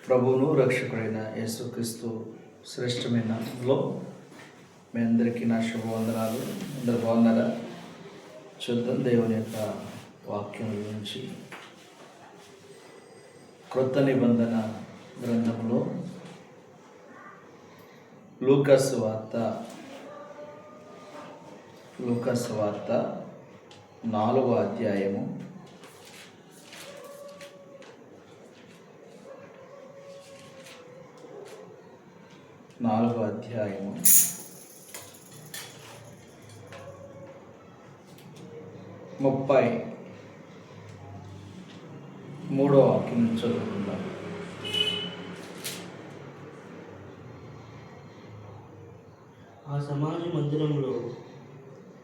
ప్రభువును రక్షకుడైన యేసుక్రీస్తు శ్రేష్టమైన నామములో మీ అందరికీ నా శుభవందనాలు. అందరు బాగున్నారా? చూద్దాం దేవుని యొక్క వాక్యం గురించి. క్రొత్త నిబంధన గ్రంథంలో లూకాసు వార్త 4వ అధ్యాయము 33వ వాక్యం చదువుకుందాం. ఆ సమాజ మందిరంలో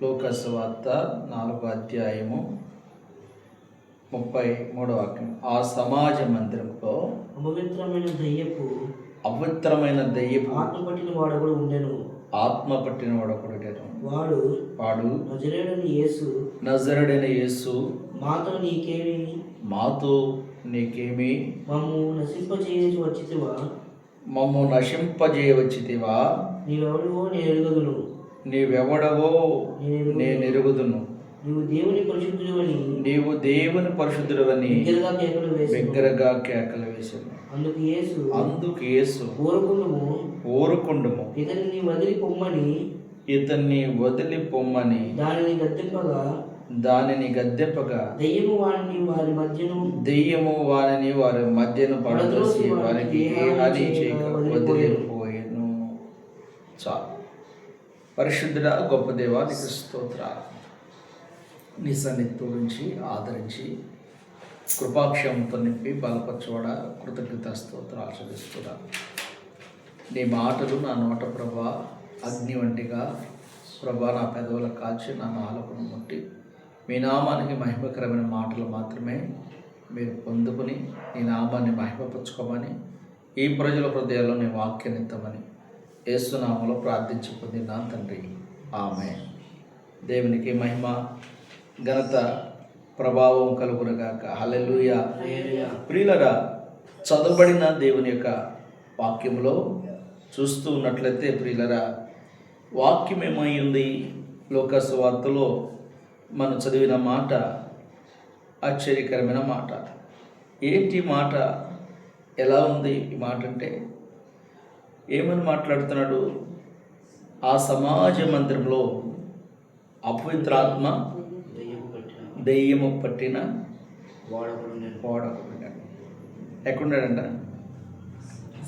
లూకాసు వార్త 4వ అధ్యాయము 33వ వాక్యం. ఆ సమాజ మందిరంలో అపవిత్రమైన దయ్యపు ఆత్మ పట్టిన వాడొకడు ఉండెను. వాడు నజరేయుడైన యేసు మాతో నీకేమి మమ్ము నశింపజేయవచ్చితివా? నీవెవడవో నేను ఎరుగుదును. నీవు దేవుని పరిశుద్ధుడవని బిగ్గరగా కేకలు వేశాను. అందుకు యేసు ఊరుకుండుము, ఇతన్ని వదిలి పొమ్మని దానిని గద్దెంపగా దెయ్యము వారిని వారి మధ్యను పడదోసి వారికి ఏ హాని చేయక వదిలిపోయెను. చాలు. పరిశుద్ధుడా, గొప్ప దేవా, నీకు స్తోత్రాలు. నీ సన్నిధి నుంచి ఆదరించి కృపాక్షేమంతో నింపి బలపరచబడ కృతజ్ఞత స్తోత్రాలు చెల్లిస్తున్నా. నీ మాటలు నా నోట ప్రభా అగ్ని వంటిగా ప్రభా నా పెదవులకు కాల్చి నా నాలుకను ముట్టి మీ నామానికి మహిమకరమైన మాటలు మాత్రమే మీరు పొందుకుని నీ నామాన్ని మహిమపరచుకోమని ఈ ప్రజల హృదయాల్లో నీ వాక్యనిత్తమని యేసునామములో ప్రార్థించి పొందినాను తండ్రి, ఆమేన్. దేవునికి మహిమ ఘనత ప్రభావం కలుగునగాక. హల్లెలూయా. ప్రియులరా, చదవబడిన దేవుని యొక్క వాక్యంలో చూస్తూ ఉన్నట్లయితే ప్రియులరా, వాక్యం ఏమై ఉంది? లూకాసు వార్తలో మనం చదివిన మాట ఆశ్చర్యకరమైన మాట. ఏంటి మాట? ఎలా ఉంది ఈ మాట అంటే ఏమని మాట్లాడుతున్నాడు? ఆ సమాజ మందిరంలో అపవిత్రాత్మ దెయ్యము పట్టిన వాడకుడు ఎక్కడున్నాడంట?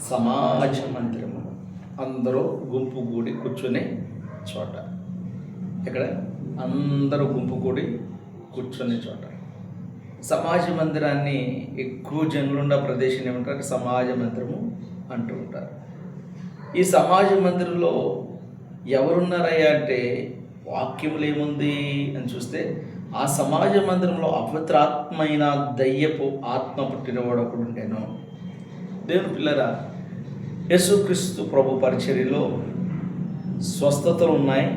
సమాజ మందిరము, అందరూ గుంపు కూడి కూర్చునే చోట. ఎక్కడ? అందరూ గుంపు కూడి కూర్చునే చోట. సమాజ మందిరాన్ని ఎక్కువ జనులున్న ప్రదేశం ఏమంటారు? సమాజ మందిరము అంటూ ఉంటారు. ఈ సమాజ మందిరంలో ఎవరున్నారయ్యా అంటే వాక్యములు ఏముంది అని చూస్తే ఆ సమాజ మందిరంలో అపవిత్రాత్మైన దయ్యపు ఆత్మ పుట్టినవాడు ఒకడు ఉండేను. దేవుని పిల్లరా, యేసుక్రీస్తు ప్రభు పరిచర్యలో స్వస్థతలు ఉన్నాయి.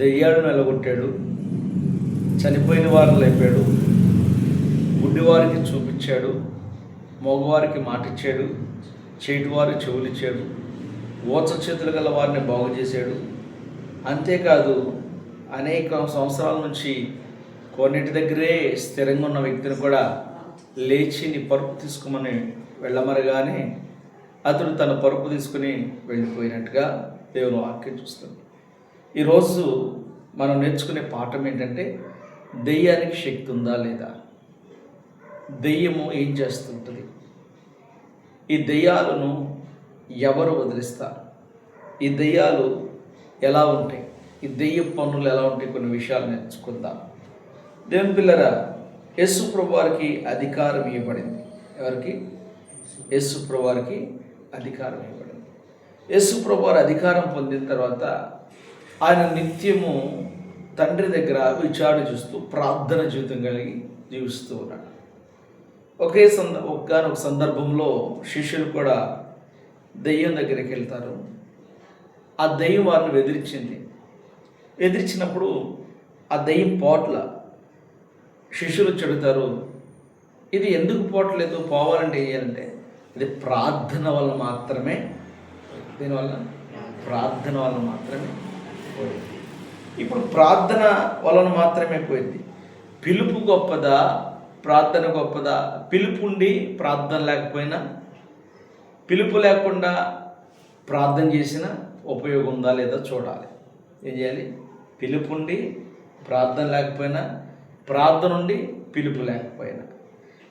దెయ్యాలను వెలగొట్టాడు, చనిపోయిన వారిని లేపాడు, గుడ్డివారికి చూపించాడు, మగవారికి మాటిచ్చాడు, చేటివారి చెవులిచ్చాడు, ఓచ చేతులు గల వారిని బాగు చేశాడు. అంతేకాదు, అనేక సంవత్సరాల నుంచి కొన్నిటి దగ్గరే స్థిరంగా ఉన్న వ్యక్తిని కూడా లేచి నీ పరుపు తీసుకోమని వెళ్ళమరగానే అతడు తన పరుపు తీసుకుని వెళ్ళిపోయినట్టుగా దేవుని వాక్యం చూస్తుంది. ఈరోజు మనం నేర్చుకునే పాఠం ఏంటంటే దెయ్యానికి శక్తి ఉందా లేదా? దెయ్యము ఏం చేస్తుంటుంది? ఈ దెయ్యాలను ఎవరు వదిలిస్తారు? ఈ దెయ్యాలు ఎలా ఉంటాయి? ఈ దెయ్య పనులు ఎలా ఉంటాయి? కొన్ని విషయాలు నేర్చుకుందాం. దేవుని పిల్లరా, యేసు ప్రభు వారికి అధికారం ఇవ్వబడింది. ఎవరికి? యేసు ప్రభు వారికి అధికారం ఇవ్వబడింది. యేసు ప్రభు వారి అధికారం పొందిన తర్వాత ఆయన నిత్యము తండ్రి దగ్గర విచారణ చూస్తూ ప్రార్థన జీవితం కలిగి జీవిస్తూ ఉన్నాడు. ఒకనొక సందర్భంలో శిష్యులు కూడా దెయ్యం దగ్గరికి వెళ్తారు. ఆ దెయ్యం వారిని ఎదిరించినప్పుడు ఆ దెయ్యం పోట్ల శిష్యులు చెడుతారు, ఇది ఎందుకు పోవట్లేదు? పోవాలంటే ఏం చేయాలంటే ఇది ప్రార్థన వల్ల మాత్రమే. దీనివల్ల ప్రార్థన వల్ల మాత్రమే పోయింది. ఇప్పుడు ప్రార్థన వలన మాత్రమే పోయింది. పిలుపు గొప్పదా, ప్రార్థన గొప్పదా? పిలుపు ఉండి ప్రార్థన లేకపోయినా, పిలుపు లేకుండా ప్రార్థన చేసిన ఉపయోగం ఉందా లేదా చూడాలి. ఏం చేయాలి? పిలుపు ఉండి ప్రార్థన లేకపోయినా, ప్రార్థన ఉండి పిలుపు లేకపోయినా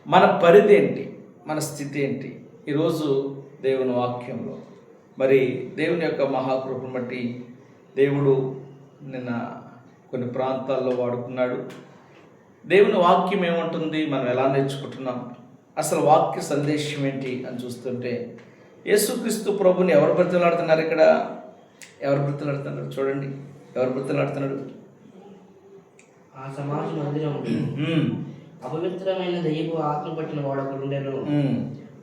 మన పరిధి ఏంటి, మన స్థితి ఏంటి? ఈరోజు దేవుని వాక్యంలో మరి దేవుని యొక్క మహాకృపను బట్టి దేవుడు నిన్న కొన్ని ప్రాంతాల్లో వాడుకున్నాడు. దేవుని వాక్యం ఏమంటుంది, మనం ఎలా నేర్చుకుంటున్నాం, అసలు వాక్య సందేశం ఏంటి అని చూస్తుంటే యేసుక్రీస్తు ప్రభుని ఎవరు బ్రతిలాడుతున్నారు? ఇక్కడ ఎవరు బ్రతిలాడుతున్నారు? చూడండి, ఎవరు బ్రతిలాడుతున్నాడు? ఆ సమాజ మందిరం అపవిత్రమైన దయ్యపు ఆత్మ పట్టిన వాడు ఒకడు ఉండెను.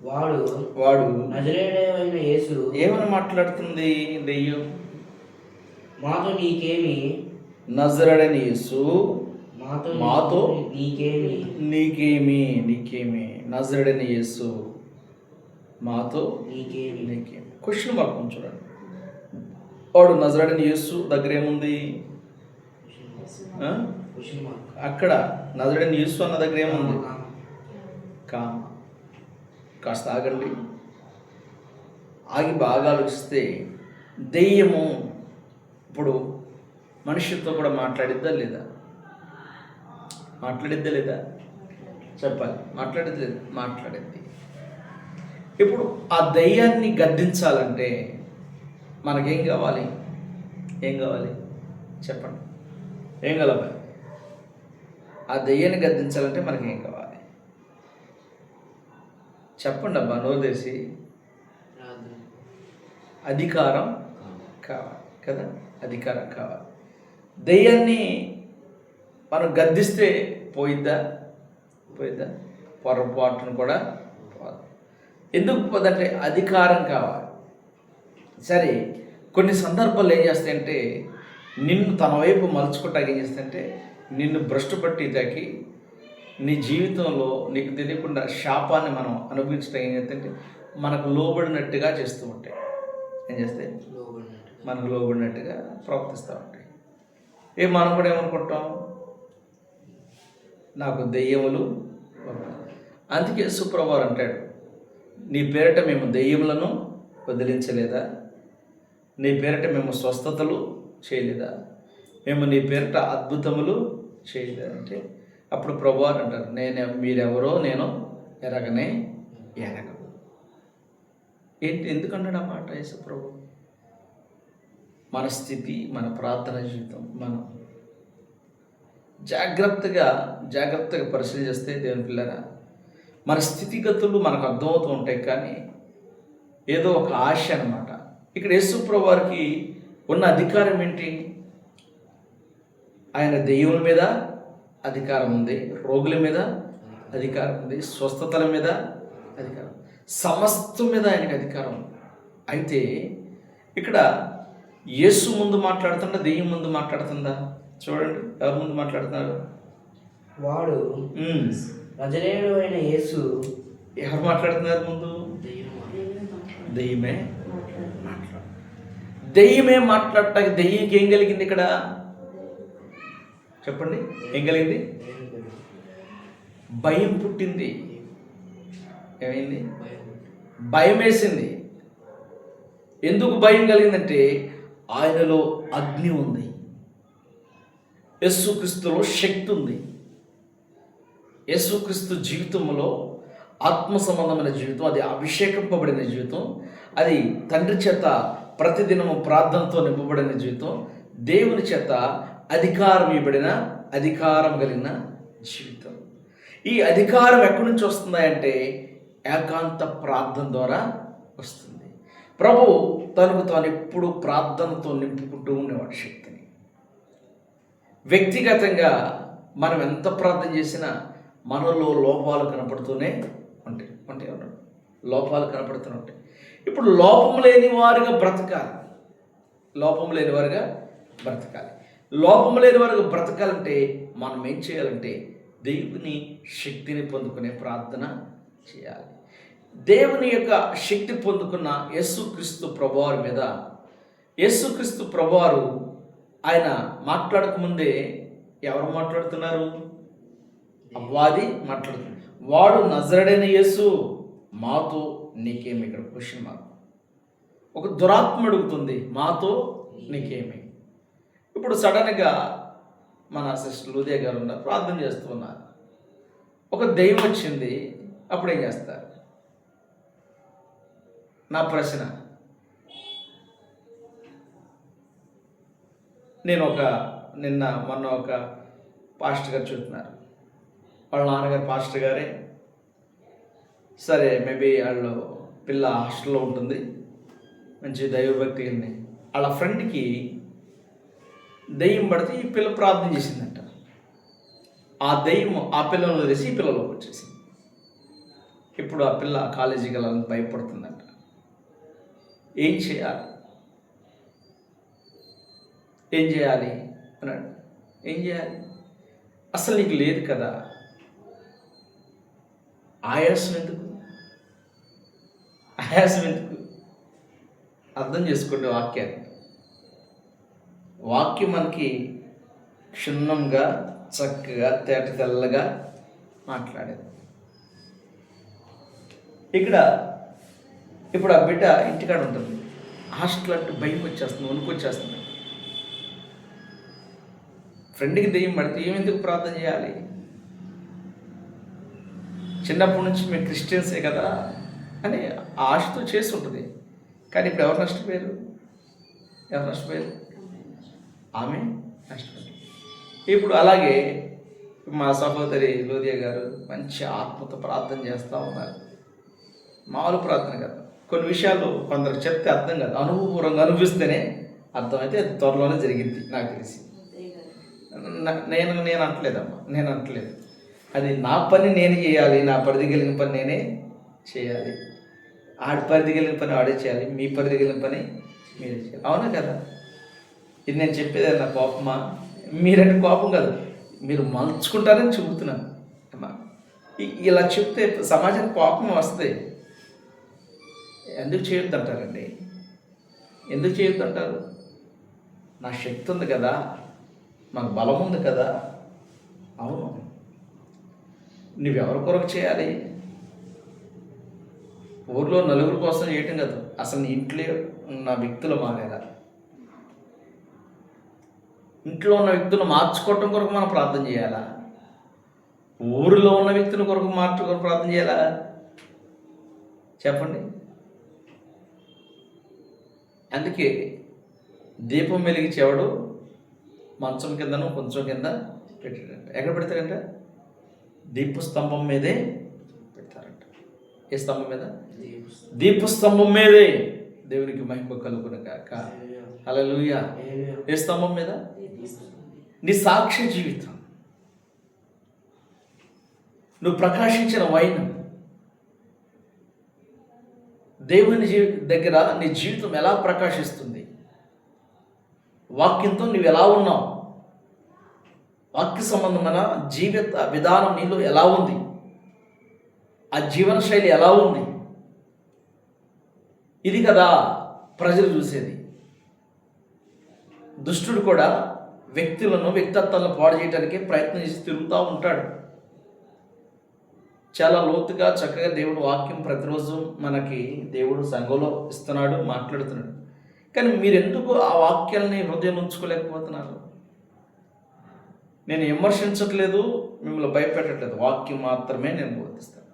వాడు వాడు నజరేయుడైన యేసు. ఏమని మాట్లాడుతుంది దెయ్యం? మాతో నీకేమి, నజరేయుడైన యేసు మాతో నీకేమి, నీకేమి, నీకేమి, నజరేయుడైన యేసు మాతో నీకేమి, నీకేమి. క్వశ్చన్ మార్క్ చూడండి. వాడు నజరేయుడైన యేసు దగ్గర ఏముంది? అక్కడ నజరేయుడైన యేసు అన్న దగ్గర ఏముంది? కామ. కాస్త ఆగండి, ఆగి బాగా ఆలోచిస్తే దెయ్యము ఇప్పుడు మనుషులతో కూడా మాట్లాడిద్దా లేదా? మాట్లాడిద్దా లేదా? చెప్పాలి. మాట్లాడిద్ది లేదా? మాట్లాడిద్ది. ఇప్పుడు ఆ దెయ్యాన్ని గద్దించాలంటే మనకేం కావాలి? ఏం కావాలి చెప్పండి? ఏం కావాలి? ఆ దెయ్యాన్ని గద్దించాలంటే మనకేం కావాలి చెప్పండి అబ్బా, నోదేసి. అధికారం కావాలి కదా, అధికారం కావాలి. దెయ్యాన్ని మనం గద్దిస్తే పోయిద్దా? పోయిద్దా? పొరపాటును కూడా పోదు. ఎందుకు పోదంటే అధికారం కావాలి. సరే, కొన్ని సందర్భాలు ఏం చేస్తాయంటే నిన్ను తన వైపు మలుచుకోవటానికి ఏం చేస్తాయంటే నిన్ను భ్రష్టు పట్టేదాకి నీ జీవితంలో నీకు తెలియకుండా శాపాన్ని మనం అనుభవించడం ఏం చేస్తుంటే మనకు లోబడినట్టుగా చేస్తూ ఉంటాయి. ఏం చేస్తాయి? మనకు లోబడినట్టుగా ప్రవర్తిస్తూ ఉంటాయి. మనం కూడా ఏమనుకుంటాం? నాకు దెయ్యములు. అందుకే సుప్రభారు అంటాడు, నీ పేరిట మేము దెయ్యములను వదిలించలేదా? నీ పేరిట మేము స్వస్థతలు చేయలేదా? మేము నీ పేరిట అద్భుతములు చేయలేదా? అంటే అప్పుడు ప్రభువారు అంటారు, మీరెవరో నేను ఎరగనే ఎరగను. ఏంటి, ఎందుకన్నాడు ఆ మాట యేసు ప్రభు? మన స్థితి, మన ప్రార్థన జీవితం మనం జాగ్రత్తగా పరిశీలన చేస్తే దేవుని పిల్లరా, మన స్థితిగతులు మనకు అర్థమవుతూ ఉంటాయి. కానీ ఏదో ఒక ఆశ అన్నమాట. ఇక్కడ యేసు ప్రభు వారికి ఉన్న అధికారం ఏంటి? ఆయన దెయ్యముల మీద అధికారం ఉంది, రోగుల మీద అధికారం ఉంది, స్వస్థతల మీద అధికారం, సమస్తం మీద ఆయనకు అధికారం. అయితే ఇక్కడ యేసు ముందు మాట్లాడుతుందా, దెయ్యం ముందు మాట్లాడుతుందా? చూడండి, ఎవరు ముందు మాట్లాడుతున్నారు? వాడు నజరేయుడైన యేసు. ఎవరు మాట్లాడుతున్నారు ముందు? దెయ్యమే మాట్లాడు. దెయ్యమే మాట్లాడటానికి దెయ్యంకి ఏం కలిగింది ఇక్కడ? చెప్పండి, ఏం కలిగింది? భయం పుట్టింది. ఏమైంది? భయం వేసింది. ఎందుకు భయం కలిగిందంటే ఆయనలో అగ్ని ఉంది, యేసుక్రీస్తులో శక్తి ఉంది. యేసుక్రీస్తు జీవితంలో ఆత్మ సంబంధమైన జీవితం, అది అభిషేకింపబడిన జీవితం, అది తండ్రి చేత ప్రతిదినము ప్రార్థనతో నింపబడిన జీవితం, దేవుని చేత అధికారం ఇవ్వబడిన అధికారం కలిగిన జీవితం. ఈ అధికారం ఎక్కడి నుంచి వస్తుందంటే ఏకాంత ప్రార్థన ద్వారా వస్తుంది. ప్రభు తనకు తాను ఎప్పుడు ప్రార్థనతో నింపుకుంటూ ఉండేవాడు శక్తిని. వ్యక్తిగతంగా మనం ఎంత ప్రార్థన చేసినా మనలో లోపాలు కనపడుతూనే ఉంటాయి. లోపాలు కనపడుతూనే ఉంటాయి. ఇప్పుడు లోపం లేని వారుగా బ్రతకాలి. లోపం లేని వారుగా బ్రతకాలంటే మనం ఏం చేయాలంటే దేవుని శక్తిని పొందుకునే ప్రార్థన చేయాలి. దేవుని యొక్క శక్తి పొందుకున్న యేసుక్రీస్తు ప్రభువారి మీద యేసుక్రీస్తు ప్రభువారు ఆయన మాట్లాడకముందే ఎవరు మాట్లాడుతున్నారు? అపవాది మాట్లాడుతున్నారు. వాడు నజరేయుడైన యేసు, మాతో నీకేమి? ఇక్కడ క్వశ్చన్ మార్క్. ఒక దురాత్మ అడుగుతుంది, మాతో నీకేమి? ఇప్పుడు సడన్గా మన సిస్టర్ లూదియా గారు ఉన్నారు, ప్రార్థన చేస్తూ ఉన్నారు. ఒక దెయ్యం వచ్చింది, అప్పుడు ఏం చేస్తారు? నా ప్రశ్న. నేను మొన్న ఒక పాస్టర్ గారు చూస్తున్నారు, వాళ్ళ నాన్నగారు పాస్టర్ గారే. సరే, మేబీ వాళ్ళు పిల్ల హాస్టల్లో ఉంటుంది, మంచి దైవభక్తి ఉంది. వాళ్ళ ఫ్రెండ్కి దెయ్యం పడితే ఈ పిల్ల ప్రార్థన చేసిందంట. ఆ దెయ్యం ఆ పిల్లలను వదిలేసి ఈ పిల్లలోకి వచ్చేసింది. ఇప్పుడు ఆ పిల్ల కాలేజీకి వెళ్ళాలని భయపడుతుందంట. ఏం చేయాలి అన్నాడు. ఏం చేయాలి? అసలు నీకు లేదు కదా, ఆయాసం ఎందుకు? అర్థం చేసుకోండి వాక్యాన్ని. వాక్యం మనకి క్షుణ్ణంగా, చక్కగా, తేట తెల్లగా మాట్లాడేది. ఇప్పుడు ఆ బిడ్డ ఇంటికాడ ఉంటుంది, హాస్టల్ అంటే భయం వచ్చేస్తుంది, వణుకొచ్చేస్తుంది. ఫ్రెండ్కి దెయ్యం పడితే ఏమెందుకు ప్రార్థన చేయాలి? చిన్నప్పటి నుంచి మేము క్రిస్టియన్సే కదా అని ఆశతో చేసి ఉంటుంది. కానీ ఇప్పుడు ఎవరు నష్టపోయారు? ఆమె నష్టపోయారు. ఇప్పుడు అలాగే మా సహోదరి లూదియా గారు మంచి ఆత్మతో ప్రార్థన చేస్తూ ఉన్నారు. మామూలు ప్రార్థన కదా, కొన్ని విషయాలు కొందరికి చెప్తే అర్థం కాదు, అనుభవపూర్వంగా అనుభవిస్తేనే అర్థమైతే అది త్వరలోనే జరిగింది. నాకు తెలిసి నేను అంటలేదు. అది నా పని నేను చేయాలి, నా పరిధి కలిగిన పని నేనే చేయాలి. ఆడి పరిధి కలిగిన పని ఆడే చేయాలి, మీ పరిధి కలిగిన పని మీరే చేయాలి. అవునా కదా? ఇది నేను చెప్పేది నా కోపమా? మీరంటే కోపం కాదు, మీరు మలుచుకుంటారని చెబుతున్నాను. ఇలా చెప్తే సమాజానికి కోపం వస్తుంది. ఎందుకు చేయొద్దంటారండి? ఎందుకు చేయొద్దంటారు? నా శక్తి ఉంది కదా, నాకు బలం ఉంది కదా. అవును, నువ్వెవరి కొరకు చేయాలి? ఊర్లో నలుగురు కోసం చేయటం కాదు, అసలు నీ ఇంట్లో ఉన్న వ్యక్తులు మారేలా, ఇంట్లో ఉన్న వ్యక్తులు మార్చుకోవటం కొరకు మనం ప్రార్థన చేయాలా? ఊరిలో ఉన్న వ్యక్తుల కొరకు మార్చుకొని ప్రార్థన చేయాలా? చెప్పండి. అందుకే దీపం వెలిగించేవాడు మంచం కిందను కొంచెం కింద పెట్టాడంట. ఎక్కడ పెడతారంట? దీపస్తంభం మీదే పెడతారంట. ఏ స్తంభం మీద? దీపస్తంభం మీదే. దేవునికి మహిమ కలుగును గాక. హల్లెలూయా. ఏ స్తంభం మీద? నీ సాక్ష్య జీవితం, నువ్వు ప్రకాశించిన వైనం, దేవుని దగ్గర నీ జీవితం ఎలా ప్రకాశిస్తుంది? వాక్యంతో నువ్వు ఎలా ఉన్నావు? వాక్య సంబంధమైన జీవిత విధానం నీలో ఎలా ఉంది? ఆ జీవన శైలి ఎలా ఉంది? ఇది కదా ప్రజలు చూసేది. దుష్టుడు కూడా వ్యక్తిత్వాలను పాడు చేయడానికి ప్రయత్నం చేసి తిరుగుతూ ఉంటాడు. చాలా లోతుగా చక్కగా దేవుడు వాక్యం ప్రతిరోజు మనకి దేవుడు సంఘంలో ఇస్తున్నాడు, మాట్లాడుతున్నాడు. కానీ మీరెందుకు ఆ వాక్యాలని హృదయం ఉంచుకోలేకపోతున్నారు? నేను విమర్శించట్లేదు, మిమ్మల్ని భయపెట్టట్లేదు, వాక్యం మాత్రమే నేను బోధిస్తాను.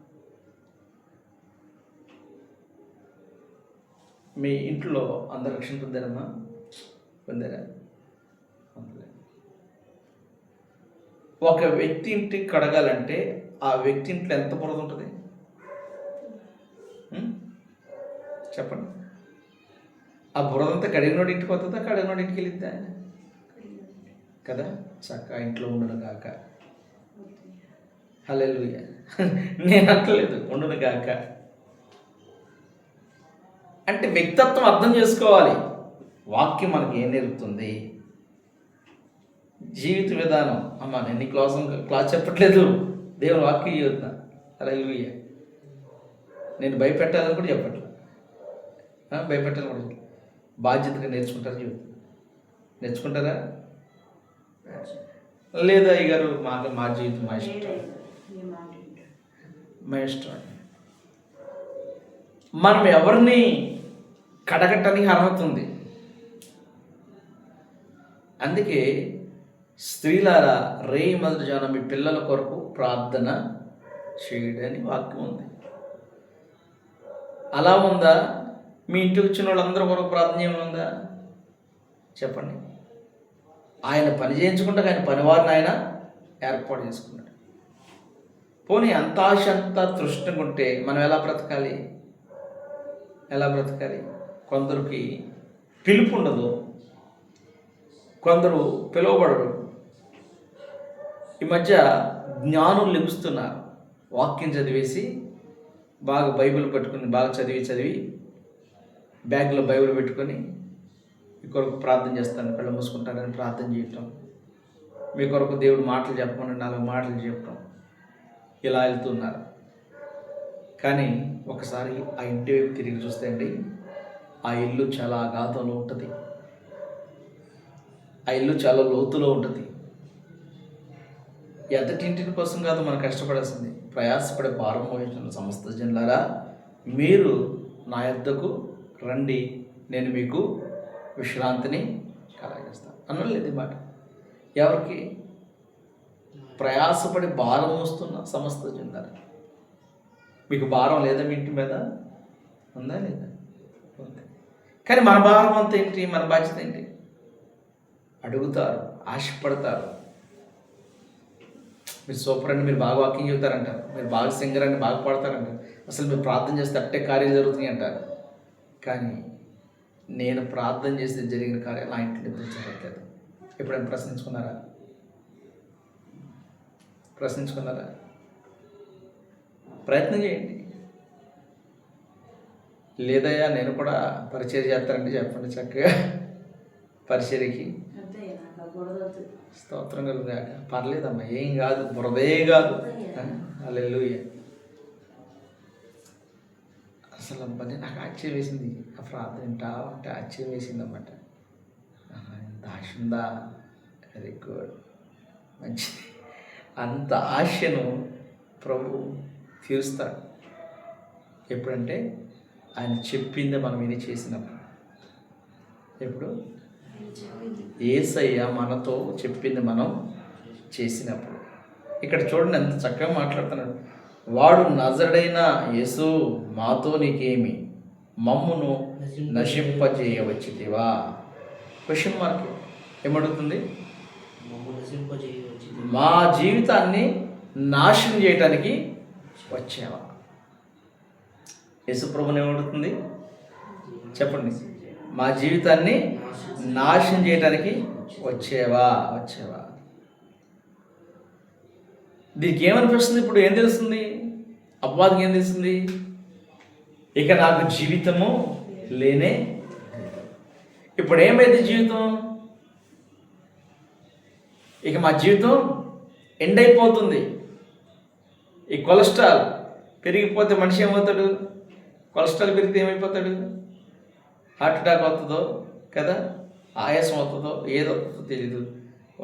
మీ ఇంట్లో అందరు రక్షణ పొందారమ్మా? పొందారా? ఒక వ్యక్తి ఇంటికి కడగాలంటే ఆ వ్యక్తి ఇంట్లో ఎంత బురద ఉంటుంది చెప్పండి? ఆ బురదంతా కడిగినోడి ఇంటికి వస్తుందా, కడిగినోడి ఇంటికి వెళ్ళిద్దా? కదా. చక్కగా ఇంట్లో ఉండను గాక. హల్లెలూయా. నేను అంటలేదు ఉండను గాక అంటే వ్యక్తిత్వం అర్థం చేసుకోవాలి. వాక్యం మనకి ఏం నేర్పుతుంది? జీవిత విధానం. అమ్మ నేను క్లాస్ చెప్పట్లేదు, దేవుని వాక్యం చదువుతున్నా. హల్లెలూయా. నేను భయపెట్టాలని కూడా చెప్పట్లేదు, భయపెట్టాలని కూడా చెప్పట్లేదు. బాధ్యతగా నేర్చుకుంటారు జీవితం. నేర్చుకుంటారా? లేదా అయ్యగారు మా జీవితం మా ఇష్టం, మా ఇష్టం. మనం ఎవరిని కడగట్టడానికి అర్హత ఉంది. అందుకే స్త్రీలారా రేయి మొదటి జాన మీ పిల్లల కొరకు ప్రార్థన చేయడని వాక్యం ఉంది. అలా ఉందా? మీ ఇంటికి వచ్చిన వాళ్ళందరూ కొరకు ప్రార్థన ఏముందా చెప్పండి. ఆయన పని చేయించుకుంటే ఆయన పనివారిని ఆయన ఏర్పాటు చేసుకున్నాడు. పోనీ అంత ఆశ అంతా తృష్ణగా ఉంటే మనం ఎలా బ్రతకాలి? కొందరికి పిలుపు ఉండదు, కొందరు పిలువబడరు. ఈ మధ్య జ్ఞానులు లెగుస్తున్నారు. వాక్యం చదివేసి బాగా బైబిల్ పట్టుకుని బాగా చదివి బ్యాగ్లో బైబిల్ పెట్టుకొని మీ కొరకు ప్రార్థన చేస్తాను, కళ్ళు మూసుకుంటారని ప్రార్థన చేయటం, మీ కొరకు దేవుడు మాటలు చెప్పమని 4 మాటలు చెప్పటం, ఇలా వెళ్తున్నారు. కానీ ఒకసారి ఆ ఇంటి వైపు తిరిగి చూస్తే అండి, ఆ ఇల్లు చాలా అగాధంలో ఉంటుంది, ఆ ఇల్లు చాలా లోతులో ఉంటుంది. ఎంతటింటిని కోసం కాదు మనం కష్టపడాల్సింది, ప్రయాసపడే భారం వహించిన సమస్త జనులారా మీరు నా యొద్దకు రండి, నేను మీకు విశ్రాంతిని కలగజేస్తాను అనలేదు ఈ మాట. ఎవరికి? ప్రయాసపడి భారం మోస్తున్న సమస్త జనులారా. మీకు భారం లేదా? మీ ఇంటి మీద ఉందా లేదా? ఉంది. కానీ మన భారం అంతా ఏంటి? మన బాధ్యత ఏంటి? అడుగుతారు, ఆశపడతారు. మీరు సూపర్ అండి, మీరు బాగా వాకింగ్ చెబుతారంటారు, మీరు బాగా సింగర్ అండి, బాగా పాడతారంటారు, అసలు మీరు ప్రార్థన చేస్తే అట్టే కార్యాలు జరుగుతున్నాయి అంటారు. కానీ నేను ప్రార్థన చేస్తే జరిగిన కార్యాలు నా ఇంట్లో ఎదురు జరగట్లేదు. ఎప్పుడైనా ప్రశ్నించుకున్నారా? ప్రయత్నం చేయండి. లేదయ్యా నేను కూడా పరిచయం చేస్తానంటే చెప్పండి, చక్కగా పరిచర్యకి స్తోత్రం కలుగుగాక. పర్లేదమ్మా, ఏం కాదు, బురదే కాదు. హల్లెలూయా. అసలు అమ్మని నాకు ఆశ్చర్యం వేసింది, ఆ ప్రార్థన అంటే ఆశ్చర్యం వేసింది అన్నమాట. ఇంత ఆశ ఉందా? వెరీ గుడ్, మంచిది. అంత ఆశను ప్రభు తీరుస్తాడు. ఎప్పుడంటే ఆయన చెప్పింది మనం ఇది చేసినప్పుడు. ఎప్పుడు? యేసయ్య మనతో చెప్పింది మనం చేసినప్పుడు. ఇక్కడ చూడండి ఎంత చక్కగా మాట్లాడుతున్నాడు. వాడు నజరుడైన యేసు మాతో నీకేమి, మమ్మును నశింపజేయవచ్చితివా? Question mark ఏమడుగుతుంది? మా జీవితాన్ని నాశనం చేయటానికి వచ్చావా? యేసు ప్రభుని ఏమడుగుతుంది చెప్పండి? మా జీవితాన్ని నాశనం చేయడానికి వచ్చేవా? దీనికి ఏమనిపిస్తుంది? ఇప్పుడు ఏం తెలుస్తుంది? అపవాదికి ఏం తెలుస్తుంది? ఇక నాకు జీవితము లేనే. ఇప్పుడు ఏమైంది జీవితం? ఇక మా జీవితం ఎండ్ అయిపోతుంది. ఈ కొలెస్ట్రాల్ పెరిగిపోతే మనిషి ఏమవుతాడు? కొలెస్ట్రాల్ పెరిగితే ఏమైపోతాడు? హార్ట్ అటాక్ అవుతుందో కదా, ఆయాసం అవుతుందో, ఏదవుతుందో తెలీదు.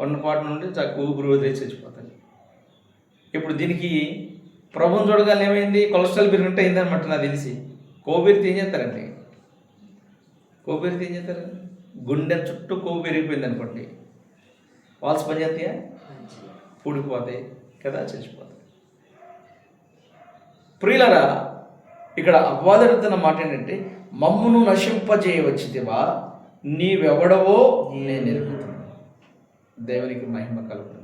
ఉన్నపాటి నుండి చక్కగా ఊపిరి వదిలేసి చచ్చిపోతాడు. ఇప్పుడు దీనికి ప్రభుత్వం చూడగానే ఏమైంది? కొలెస్ట్రాల్ పెరిగినట్టు అయిందనమాట నాకు తెలిసి. కొవ్వెరితే ఏం చేస్తారండి? గుండె చుట్టూ కొవ్వు పెరిగిపోయింది అనుకోండి, వాల్స్ పని చేస్తాయా? పూడిపోతాయి కదా, చచ్చిపోతాయి. ప్రియులరా, ఇక్కడ అపవాదుడుతున్న మాట ఏంటంటే, మమ్మును నశింపజేయవచ్చితివా, నీవెవడవో నేను ఎరుగుతున్నాను. దేవునికి మహిమ కలుగుతుంది.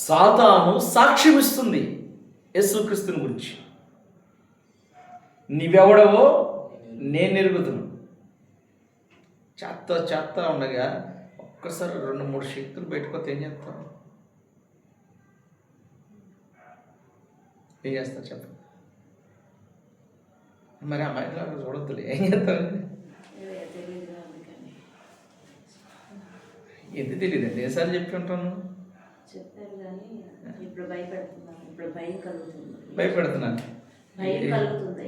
సాతాను సాక్ష్యం ఇస్తుంది యేసుక్రీస్తుని గురించి. నీవెవడవో నేను ఎరుగుతున్నాను. చేత్తా ఉండగా ఒక్కసారి 2-3 శక్తులు పెట్టుకోతే ఏం చేస్తాం? ఏం చేస్తారు చెప్పండి? మరి అమ్మాయిలా చూడొద్దులే, ఏం చేస్తారు? ఎందుకు తెలియదండి, ఎన్నిసార్లు చెప్పి ఉంటాను. చెప్పారు కానీ ఇప్పుడు భయపెడుతున్నాను, ఇప్పుడు భయం కలుగుతుంది. భయపెడుతున్నాను. భయం కలుగుతుంది.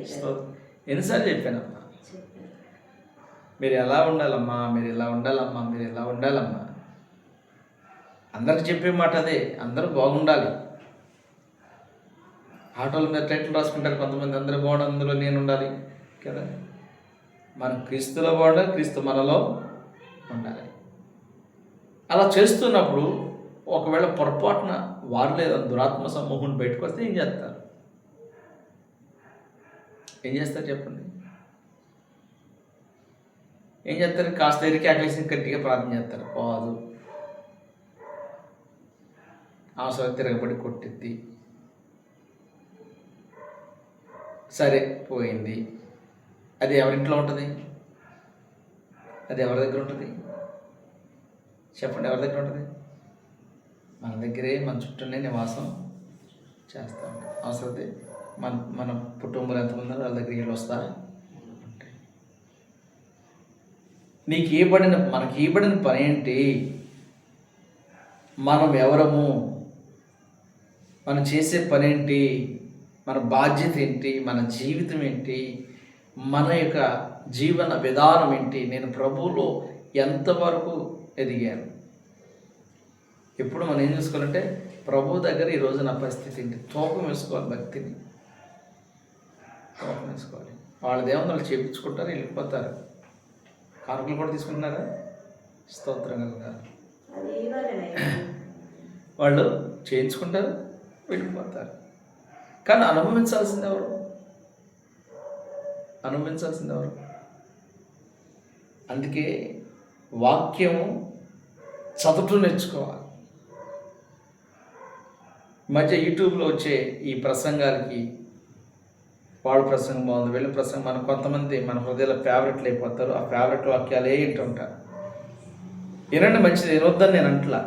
ఎన్నిసార్లు చెప్పానమ్మా, చెప్పారు. మీరు ఎలా ఉండాలమ్మా, మీరు ఇలా ఉండాలమ్మా, మీరు ఇలా ఉండాలమ్మా. అందరికి చెప్పే మాట అదే, అందరూ బాగుండాలి. ఆటోల మీద టైటిల్ రాసుకుంటారు కొంతమంది, అందరూ బాగుండాలి, అందులో నేను ఉండాలి కదా. మనం క్రీస్తులో బాగుండాలి, క్రీస్తు మనలో ఉండాలి. అలా చేస్తున్నప్పుడు ఒకవేళ పొరపాటున వారు లేదా దురాత్మ సమూహం బయటకు వస్తే ఏం చేస్తారు? ఏం చేస్తారు చెప్పండి? ఏం చేస్తారు? కాస్త ఎరికి అట్లేసి గట్టిగా ప్రార్థన చేస్తారు, పోదు. అవసరం తిరగబడి కొట్టిద్ది, సరే పోయింది. అది ఎవరింట్లో ఉంటుంది? అది ఎవరి దగ్గర ఉంటుంది చెప్పండి? ఎవరి దగ్గర ఉంటుంది? మన దగ్గరే, మన చుట్టూనే నివాసం చేస్తూ ఉంటాం. అవసరమైతే మన మన కుటుంబంలో ఎంతమంది వాళ్ళ దగ్గరికి వెళ్ళి వస్తా ఉంటాయి. మనకి ఇవ్వబడిన పని ఏంటి? మనం ఎవరము, మనం చేసే పని ఏంటి, మన బాధ్యత ఏంటి, మన జీవితం ఏంటి, మన యొక్క జీవన విధానం ఏంటి, నేను ప్రభువులో ఎంతవరకు ఎదిగాను. ఎప్పుడు మనం ఏం చేసుకోవాలంటే, ప్రభు దగ్గర ఈరోజు నా పరిస్థితి ఏంటి, తూకం వేసుకోవాలి. భక్తిని తూకం వేసుకోవాలి. వాళ్ళదేమో వాళ్ళు చేయించుకుంటారు, వెళ్ళిపోతారు. కానుకలు కూడా తీసుకుంటున్నారా? స్తోత్రం కదా. వాళ్ళు చేయించుకుంటారు, వెళ్ళిపోతారు. కానీ అనుభవించాల్సింది ఎవరు? అనుభవించాల్సింది ఎవరు? అందుకే వాక్యము చదవటం నేర్చుకోవాలి. ఈ మధ్య యూట్యూబ్లో వచ్చే ఈ ప్రసంగాలకి, వాళ్ళ ప్రసంగం బాగుంది, వీళ్ళ ప్రసంగం, మన కొంతమంది మన హృదయాల ఫేవరెట్లు అయిపోతారు. ఆ ఫేవరెట్ వాక్యాలే వింటుంటారు. వినండి, మంచిది, వినొద్దని నేను అంటలా.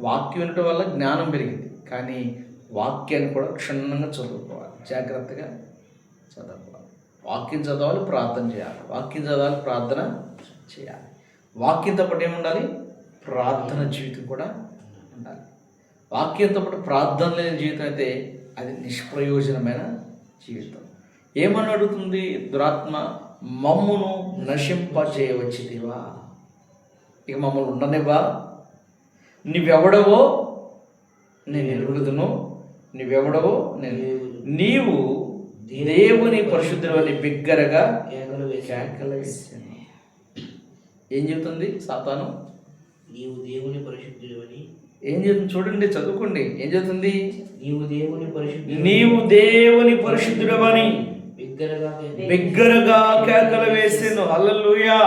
వాక్యం వినటం వల్ల జ్ఞానం పెరిగింది, కానీ వాక్యాన్ని కూడా క్షుణ్ణంగా చదువుకోవాలి, జాగ్రత్తగా చదువుకోవాలి. వాక్యం చదవాలి, ప్రార్థన చేయాలి. వాక్యం చదవాలి, ప్రార్థన చేయాలి. వాక్యంతో పాటు ఏముండాలి? ప్రార్థన జీవితం కూడా ఉండాలి. వాక్యంతో పాటు ప్రార్థన లేని జీవితం అయితే అది నిష్ప్రయోజనమైన జీవితం. ఏమని అడుగుతుంది దురాత్మ? మమ్మును నశింపజేయవచ్చితివా? ఇక మమ్మల్ని ఉండనివ్వా? నువ్వెవడవో నేను ఎరుగుదును, నువ్వెవడవో నేను. నీవు దేవుని పరిశుద్ధుడని బిగ్గరగా కేకలు వేసాను. ఏం చెబుతుంది సాతాను? నీవు దేవుని పరిశుద్ధుడని. ఏం చెబుతుంది చూడండి, చదువుకోండి. ఏం చెబుతుంది? నీవు దేవుని పరిశుద్ధుడు, నీవు దేవుని పరిశుద్ధుడవని బిగ్గరగా కేకలు వేసాను. హల్లెలూయా,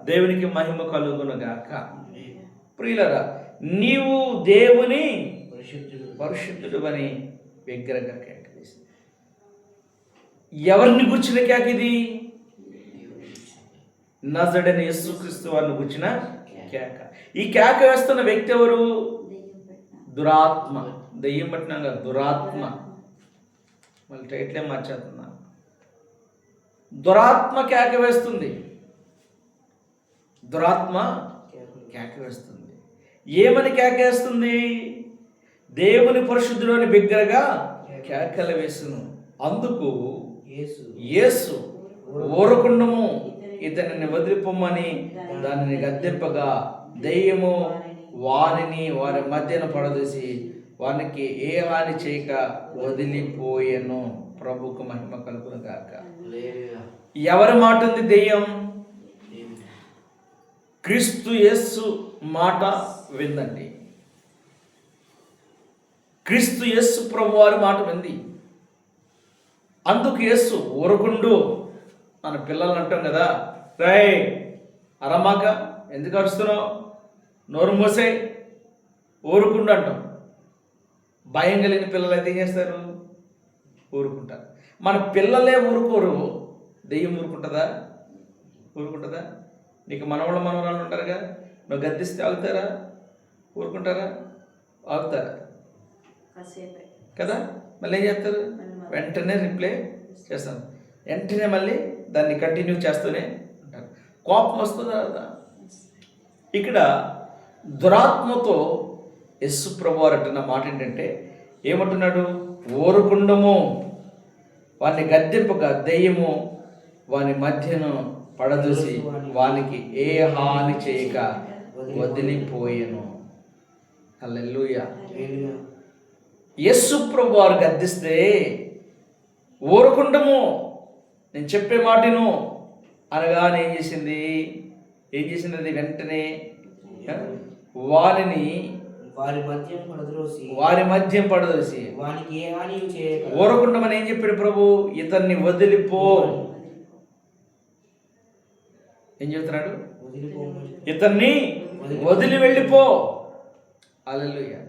దేవునికి మహిమ కలుగునుగాక. ప్రియులారా, నీవు దేవుని పరిశుద్ధుడవని బిగ్గరగా కేకలు వేసాను. ఎవరిని గుర్చిన కేక ఇది? నజరేయుడైన యేసుక్రీస్తు వారిని గుర్చిన కేక. ఈ కేక వేస్తున్న వ్యక్తి ఎవరు? దురాత్మ. దెయ్యం పట్టినాక దురాత్మ. మళ్ళీ టైట్లే మార్చేస్తున్నా. దురాత్మ కేక వేస్తుంది. దురాత్మ కేక వేస్తుంది. ఏమని కేక వేస్తుంది? దేవుని పరిశుద్ధుడని బిగ్గరగా కేకలు వేసును. అందుకు యేసు ఊరకుండము, ఇతనిని వదిలిపోమని దానిని గద్దెంపగా దెయ్యము వారి మధ్యన పడదూసి వారికి ఏ హాని చేయక వదిలిపోయెను. ప్రభుకు మహిమ కలుగును గాక. ఎవరి మాట ఉంది దెయ్యం? క్రీస్తు యేసు మాట విందండి. క్రీస్తు యేసు ప్రభు వారి మాట వింది. అందుకు యేసు ఊరకుండు. మన పిల్లలు అంటాం కదా, రే అరమాక, ఎందుకు అరుస్తున్నావు, నోరు మోసే, ఊరుకుండు అంటాం. భయం కలిగిన పిల్లలు అయితే ఏం చేస్తారు? ఊరుకుంటారు. మన పిల్లలే ఊరుకోరు, దెయ్యం ఊరుకుంటుందా? ఊరుకుంటుందా? నీకు మనవాళ్ళు మనవరాళ్ళు ఉంటారుగా, నువ్వు గద్దిస్తే ఆగుతారా? ఊరుకుంటారా? ఆగుతారా కదా? మళ్ళీ ఏం చేస్తారు? వెంటనే రిప్లై చేస్తాను, వెంటనే మళ్ళీ దాన్ని కంటిన్యూ చేస్తూనే ఉంటారు. కోపం వస్తుందా? ఇక్కడ దురాత్మతో యేసు ప్రభువారు అంటున్న మాట ఏంటంటే ఏమంటున్నాడు? ఓరుకుండము వాని గద్దెంపక దెయ్యము వాని మధ్యను పడదూసి వానికి ఏ హాని చేయక వదిలిపోయెను. హల్లెలూయా. యేసు ప్రభువారు గద్దిస్తే ఊరకుండము, నేను చెప్పే మాటను అనగానే ఏం చేసింది? అది వెంటనే వారిని వారి మధ్యం పడదోసి వానికి ఏ హాని చేయక ఊరకుండమని ఏం చెప్పాడు ప్రభు? ఇతన్ని వదిలిపో. ఏం చెబుతున్నాడు? ఇతన్ని వదిలి వెళ్ళిపో. హల్లెలూయా.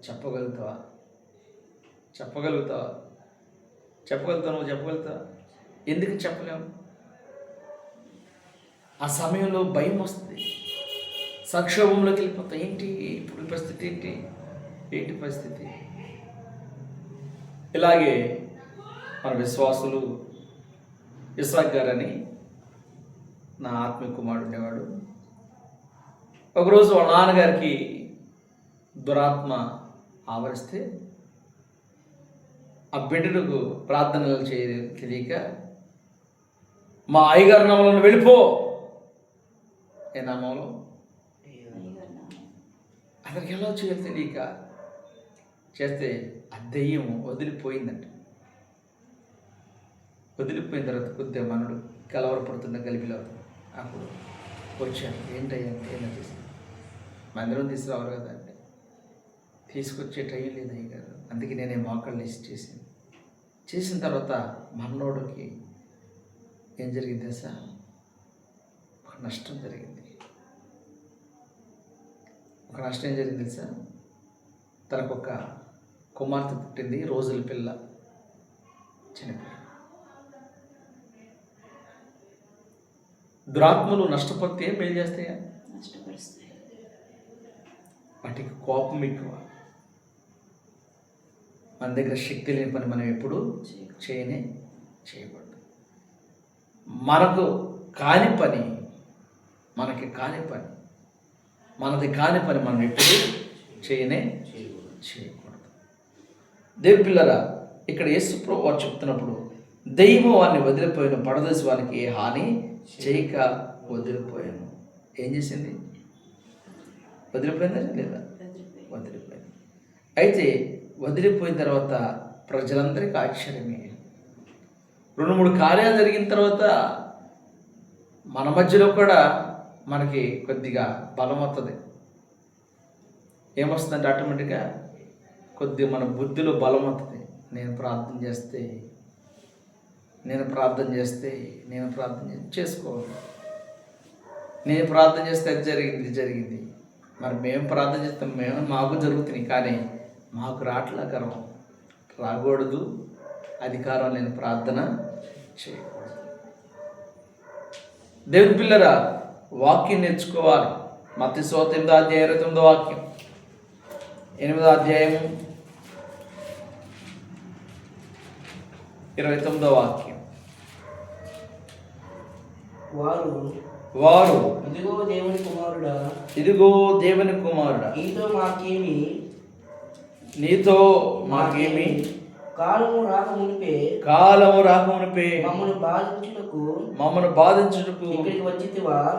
చెప్పగలుగుతావా? నువ్వు చెప్పగలుగుతావా? ఎందుకు చెప్పలేము? ఆ సమయంలో భయం వస్తుంది, సంక్షోభంలోకి వెళ్ళిపోతా. ఏంటి ఇప్పుడు పరిస్థితి? ఏంటి పరిస్థితి? ఇలాగే మన విశ్వాసులు ఇస్సాక్ గారని నా ఆత్మీయ కుమారుడు ఉండేవాడు. ఒకరోజు వాళ్ళ నాన్నగారికి దురాత్మ ఆవరిస్తే ఆ బిడ్డకు ప్రార్థనలు తెలియక మా అయ్యగారి నామంలో వెళ్ళిపో. ఏ నామంలో? అతనికి ఎలా చేయాలి తెలియక చేస్తే ఆ దెయ్యం వదిలిపోయిందంట. వదిలిపోయిన తర్వాత కొద్దిగా మనడు కలవరపడుతున్న గలిపిలో అప్పుడు వచ్చాను. ఏంటయ్యా ఏమైనా చేసి మందిరం తీసుకురావాలి కదా అంటే తీసుకొచ్చే టైం లేదు అయ్యగారు, అందుకే నేనే మోకాళ్ళు వేసి చేసిన తర్వాత మన్నోడికి ఏం జరిగింది తెలుసా? ఒక నష్టం జరిగింది. ఏం జరిగింది తెలుసా? తనకు ఒక కుమార్తె పుట్టింది, రోజుల పిల్ల చనిపోయింది. దురాత్మలు నష్టపోతే ఏం మేలు చేస్తాయా? నష్టపరుస్తాయి. వాటికి కోపం ఎక్కువ. మన దగ్గర శక్తి లేని పని మనం ఎప్పుడు చేయకూడదు. మనకు కాని పని, మనది కాని పని మనం ఎప్పుడు చేయకూడదు. దేవుని పిల్లరా, ఇక్కడ యేసు ప్రభువు వారు చెప్తున్నప్పుడు దెయ్యము వారిని వదిలిపోయిన పడదోసి వానికి ఏ హాని చేయక వదిలిపోయాను. ఏం చేసింది? వదిలిపోయిందా లేదా? వదిలిపోయింది. అయితే వదిలిపోయిన తర్వాత ప్రజలందరికీ ఆశ్చర్యమే. 2-3 కార్యాలు జరిగిన తర్వాత మన మధ్యలో కూడా మనకి కొద్దిగా బలం వస్తుంది. ఏమొస్తుందంటే ఆటోమేటిక్గా కొద్దిగా మన బుద్ధిలో బలం వస్తుంది. నేను ప్రార్థన చేసుకోవాలి. నేను ప్రార్థన చేస్తే అది జరిగింది. మరి మేము ప్రార్థన చేస్తాం, మాకు జరుగుతున్నాయి, కానీ మాకు రావట్లే. గర్వం రాకూడదు, అధికారం లేని ప్రార్థన చేయకూడదు. దేవుని పిల్లరా, వాక్యం నేర్చుకోవాలి. మత్తయి 8వ అధ్యాయం 29వ వాక్యం, 8వ అధ్యాయము 29వ వాక్యం. వారు ఇదిగో దేవుని కుమారుడా, నీతో మాకేమి కాలము రాకమునిపే మమ్మను బాధించుటకు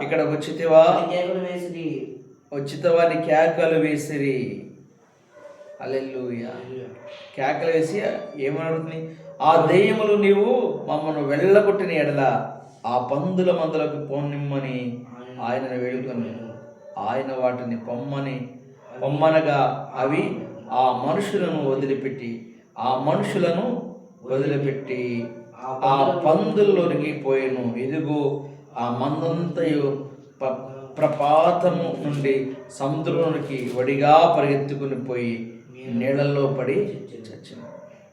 ఇక్కడ వచ్చితివా అని కేకలు వేసిరి. హల్లెలూయా. కేకలు వేసి ఏమని అడుగుతుంది? ఆ దెయ్యములు నీవు మమ్మను వెళ్ళగొట్టిన ఎడల ఆ పందుల మందలకు పొమ్మిమ్మని ఆయనను వేడుకొని ఆయన వాటిని పొమ్మనగా అవి ఆ మనుషులను వదిలిపెట్టి ఆ పందుల్లోనికి పోయెను. ఇదిగో ఆ మందంతయు ప్రపాతము నుండి సముద్రంలోనికి వడిగా పరిగెత్తుకుని పోయి నీళ్ళల్లో పడి చచ్చింది.